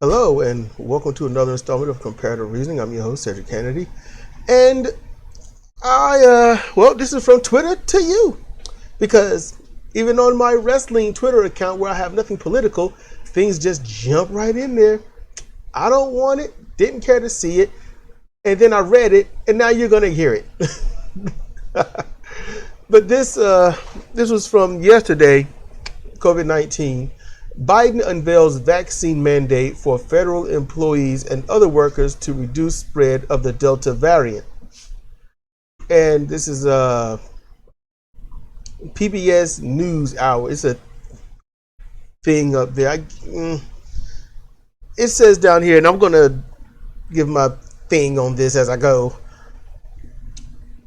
Hello, and welcome to another installment of Comparative Reasoning. I'm your host, Cedric Kennedy. And this is from Twitter to you. Because even on my wrestling Twitter account where I have nothing political, things just jump right in there. I don't want it, didn't care to see it, and then I read it, and now you're going to hear it. But this was from yesterday, COVID-19. Biden unveils vaccine mandate for federal employees and other workers to reduce spread of the Delta variant. And this is PBS News Hour. It's a thing up there. It says down here, and I'm going to give my thing on this as I go.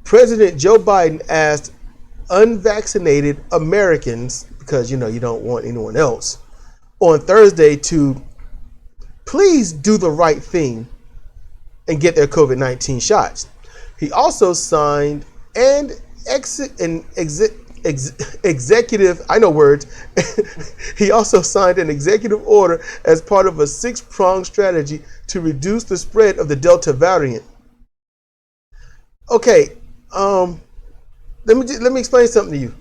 President Joe Biden asked unvaccinated Americans, because you don't want anyone else, on Thursday to please do the right thing and get their COVID-19 shots. He also signed an executive, I know words. He also signed an executive order as part of a 6-pronged strategy to reduce the spread of the Delta variant. Okay, let me explain something to you.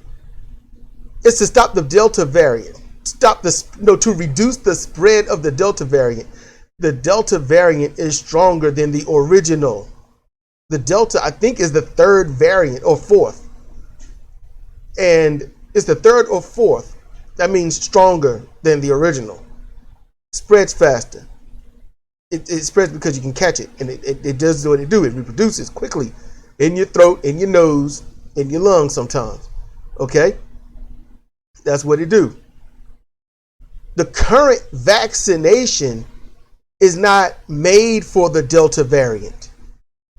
It's to stop the Delta variant. To reduce the spread of the Delta variant. The Delta variant is stronger than the original. The Delta, I think, is the third variant or fourth. And it's the third or fourth. That means stronger than the original. Spreads faster. It spreads because you can catch it. And it does what it do. It reproduces quickly in your throat, in your nose, in your lungs sometimes. Okay? That's what it do. The current vaccination is not made for the Delta variant.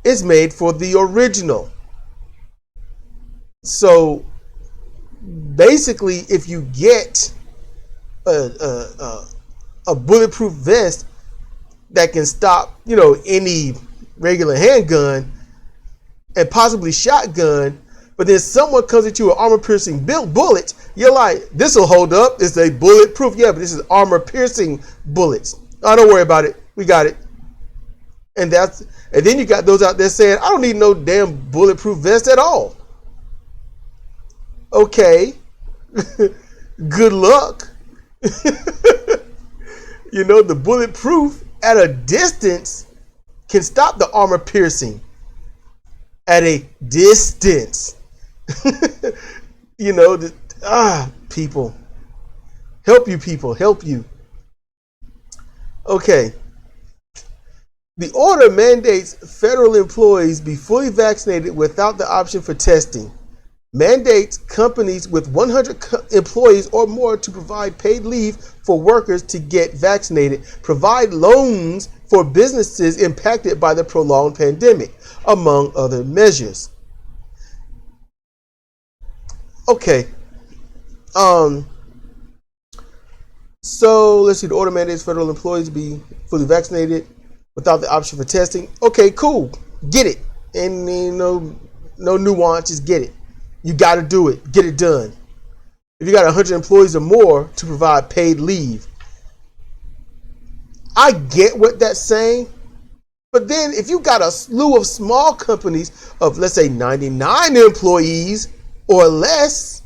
It's made for the original. So basically, if you get a bulletproof vest that can stop, any regular handgun and possibly shotgun, but then someone comes at you with armor-piercing bullet, you're like, this will hold up. It's a bulletproof. Yeah, but this is armor-piercing bullets. Oh, don't worry about it. We got it. And then you got those out there saying, I don't need no damn bulletproof vest at all. Okay. Good luck. The bulletproof at a distance can stop the armor-piercing. At a distance. People. Help you. Okay. The order mandates federal employees be fully vaccinated without the option for testing. Mandates companies with 100 employees or more to provide paid leave for workers to get vaccinated, provide loans for businesses impacted by the prolonged pandemic, among other measures. Okay. So let's see. The order mandates federal employees be fully vaccinated without the option for testing. Okay, cool. Get it. And no nuance. Just get it. You got to do it. Get it done. If you got 100 employees or more to provide paid leave, I get what that's saying. But then if you got a slew of small companies of, let's say, 99 employees or less,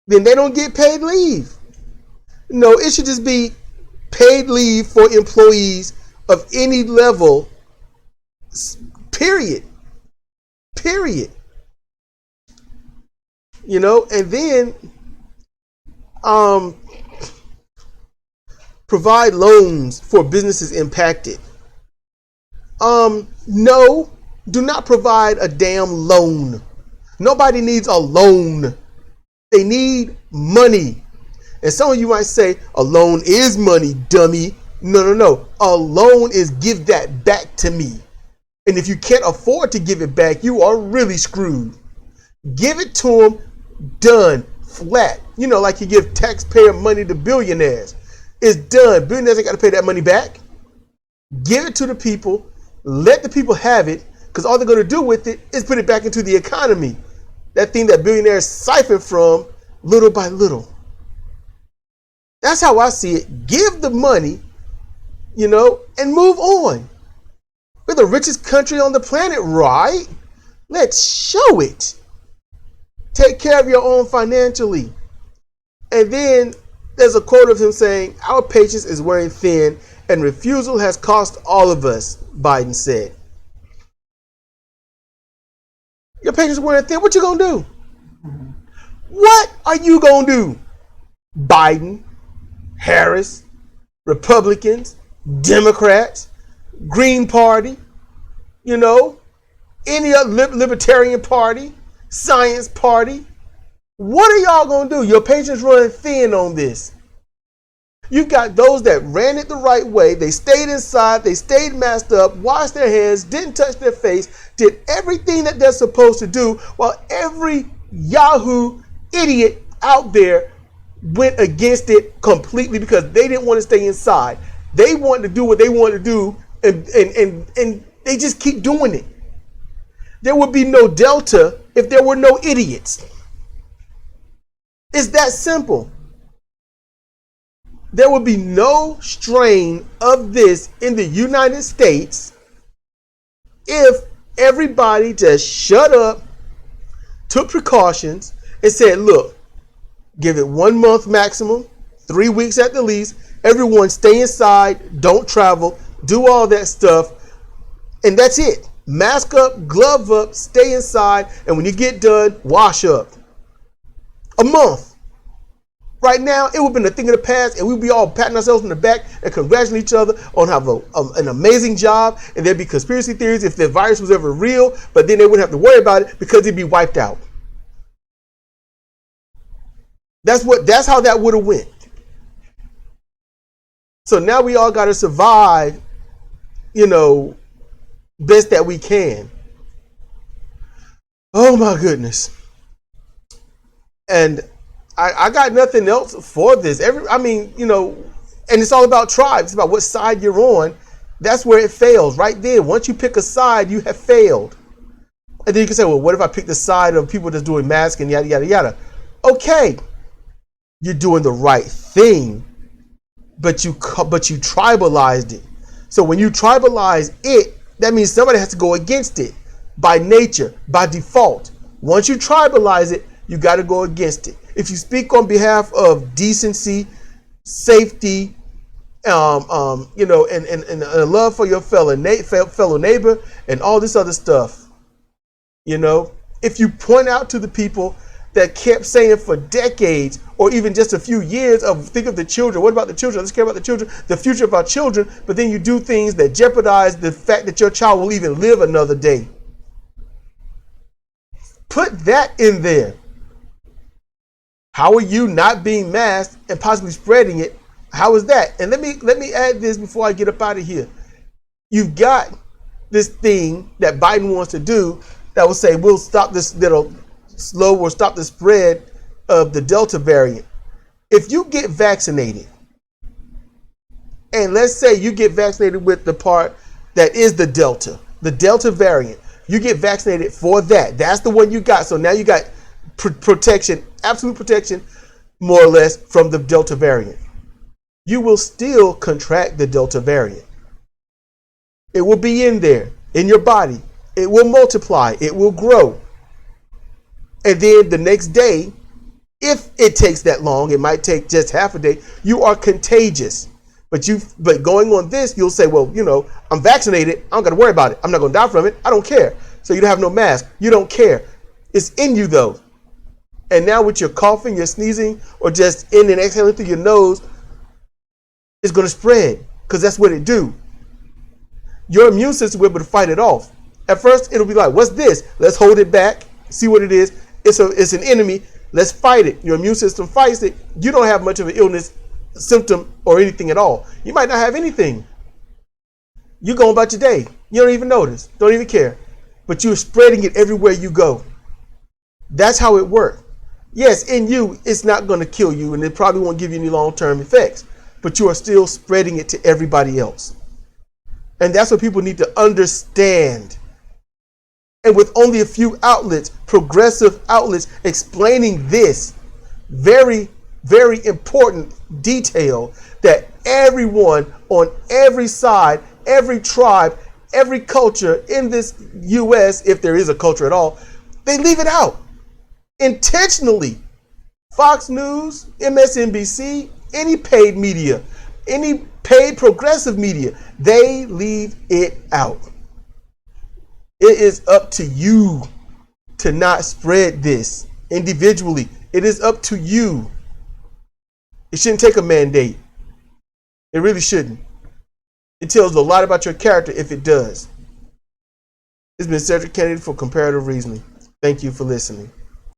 then they don't get paid leave. No, it should just be paid leave for employees of any level, period. And then provide loans for businesses impacted. No, do not provide a damn loan. Nobody needs a loan. They need money. And some of you might say, a loan is money, dummy. No. A loan is give that back to me. And if you can't afford to give it back, you are really screwed. Give it to them, done, flat. Like you give taxpayer money to billionaires. It's done. Billionaires ain't got to pay that money back. Give it to the people. Let the people have it, because all they're going to do with it is put it back into the economy. That thing that billionaires siphon from little by little. That's how I see it. Give the money and move on. We're the richest country on the planet, right? Let's show it. Take care of your own financially. And then there's a quote of him saying, "Our patience is wearing thin and refusal has cost all of us," Biden said. Your patience is wearing thin. What you gonna do? What are you gonna do? Biden, Harris, Republicans, Democrats, Green Party, any other Libertarian Party, Science Party. What are y'all gonna do? Your patience running thin on this. You've got those that ran it the right way. They stayed inside. They stayed masked up, washed their hands, didn't touch their face, did everything that they're supposed to do, while every Yahoo idiot out there went against it completely because they didn't want to stay inside. They wanted to do what they wanted to do, and they just keep doing it. There would be no Delta if there were no idiots. It's that simple. There will be no strain of this in the United States if everybody just shut up, took precautions, and said, look, give it 1 month maximum, 3 weeks at the least. Everyone stay inside, don't travel, do all that stuff, and that's it. Mask up, glove up, stay inside, and when you get done, wash up. A month. Right now, it would have been a thing of the past, and we'd be all patting ourselves on the back and congratulating each other on having an amazing job, and there'd be conspiracy theories if the virus was ever real, but then they wouldn't have to worry about it because it'd be wiped out. That's how that would have went. So now we all got to survive, best that we can. Oh my goodness. And I got nothing else for this. And it's all about tribes. It's about what side you're on. That's where it fails right there. Once you pick a side, you have failed. And then you can say, well, what if I pick the side of people that's doing masks and yada, yada, yada? Okay, you're doing the right thing, but you tribalized it. So when you tribalize it, that means somebody has to go against it by nature, by default. Once you tribalize it, you got to go against it. If you speak on behalf of decency, safety, and a love for your fellow neighbor and all this other stuff, if you point out to the people that kept saying for decades or even just a few years of think of the children, what about the children? Let's care about the children, the future of our children, but then you do things that jeopardize the fact that your child will even live another day. Put that in there. How are you not being masked and possibly spreading it? How is that? And let me add this before I get up out of here. You've got this thing that Biden wants to do that will say we'll stop this, that'll slow or stop the spread of the Delta variant. If you get vaccinated, and let's say you get vaccinated with the part that is the Delta variant, you get vaccinated for that. That's the one you got. So now you got protection, absolute protection, more or less, from the Delta variant. You will still contract the Delta variant. It will be in there, in your body. It will multiply. It will grow. And then the next day, if it takes that long, it might take just half a day, you are contagious. But going on this, you'll say, well, I'm vaccinated. I don't got to worry about it. I'm not going to die from it. I don't care. So you don't have no mask. You don't care. It's in you, though. And now with your coughing, your sneezing, or just in and exhaling through your nose, it's going to spread because that's what it do. Your immune system will be able to fight it off. At first, it'll be like, what's this? Let's hold it back, see what it is. It's an enemy. Let's fight it. Your immune system fights it. You don't have much of an illness, symptom, or anything at all. You might not have anything. You're going about your day. You don't even notice. Don't even care. But you're spreading it everywhere you go. That's how it works. Yes, in you, it's not going to kill you, and it probably won't give you any long-term effects. But you are still spreading it to everybody else. And that's what people need to understand. And with only a few outlets, progressive outlets, explaining this very very important detail that everyone on every side, every tribe, every culture in this U.S., if there is a culture at all, they leave it out intentionally. Fox News, MSNBC, any paid media, any paid progressive media, they leave it out. It is up to you to not spread this individually. It is up to you. It shouldn't take a mandate. It really shouldn't. It tells a lot about your character if it does. It's been Cedric Kennedy for Comparative Reasoning. Thank you for listening.